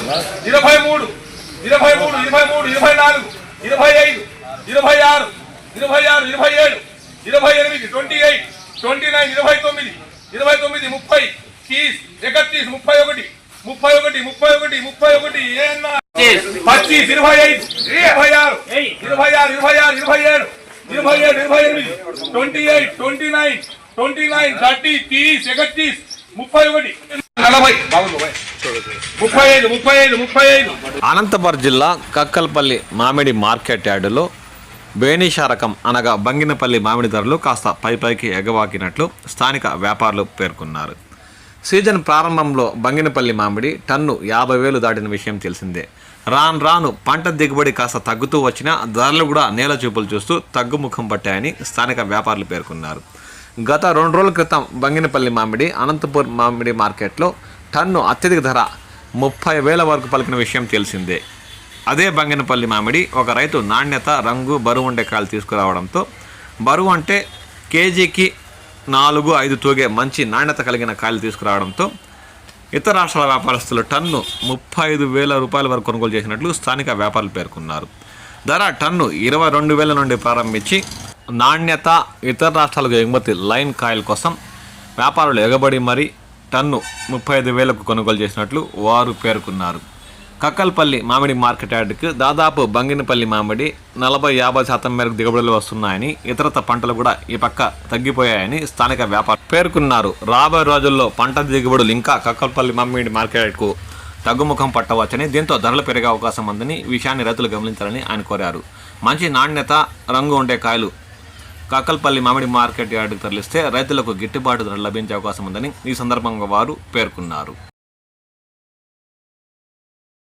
23, 23, 24, 25, 26, 27, 28, 29, 29, 29, 30, keys, 31, 31, 31, 31, 31, 25, 25, 26, 26, 27, 27, 28, 29, 29, 30, 30, 31, 31, 35. Anantapuram జిల్లా కక్కల్పల్లి మామిడి market యార్డులో బేనిషా రకం అనగా బంగినపల్లి మామిడి ధరలు కాస్త పైకి ఎగవాకినట్లు స్థానిక వ్యాపారులు పేర్కొన్నారు. సీజన్ ప్రారంభంలో బంగినపల్లి మామిడి టన్ను 50,000 దాటిన విషయం తెలిసిందే. రాను పంట దిగుబడి కాస్త తగ్గుతూ వచ్చినా ధరలు కూడా నేల చూపులు చూస్తూ తగ్గుముఖం పట్టాయని స్థానిక వ్యాపారులు పేర్కొన్నారు. గత 2 రోజుల క్రితం బంగినపల్లి మామిడి అనంతపురం మామిడి మార్కెట్లో టన్ను అత్యధిక ధర 30,000 వరకు పలికిన విషయం తెలిసిందే. అదే బంగినపల్లి మామిడి ఒక రైతు నాణ్యత, రంగు, బరువు ఉండే కాయలు తీసుకురావడంతో, బరువు అంటే కేజీకి 4-5 తూగే మంచి నాణ్యత కలిగిన కాయలు తీసుకురావడంతో ఇతర రాష్ట్రాల వ్యాపారస్తులు టన్ను 35,000 రూపాయల వరకు కొనుగోలు చేసినట్లు స్థానిక వ్యాపారులు పేర్కొన్నారు. ధర టన్ను 22,000 నుండి ప్రారంభించి నాణ్యత, ఇతర రాష్ట్రాలకు ఎగుమతి లైన్ కాయల కోసం వ్యాపారులు ఎగబడి మరీ టన్ను 35,000కు కొనుగోలు చేసినట్లు వారు పేర్కొన్నారు. కక్కల్పల్లి మామిడి మార్కెట్ యార్డుకి దాదాపు బంగినపల్లి మామిడి 40-50% మేరకు దిగుబడులు వస్తున్నాయని, ఇతరత పంటలు కూడా ఈ పక్క తగ్గిపోయాయని స్థానిక వ్యాపారులు పేర్కొన్నారు. రాబోయే రోజుల్లో పంట దిగుబడులు ఇంకా కక్కల్పల్లి మామిడి మార్కెట్కు తగ్గుముఖం పట్టవచ్చని, దీంతో ధరలు పెరిగే అవకాశం ఉందని విషయాన్ని రైతులు గమనించాలని ఆయన కోరారు. మంచి నాణ్యత, రంగు ఉండే కాయలు కక్కల్పల్లి మామిడి మార్కెట్ యార్డుకు తరలిస్తే రైతులకు గిట్టుబాటు ధర లభించే అవకాశం ఉందని ఈ సందర్భంగా వారు పేర్కొన్నారు.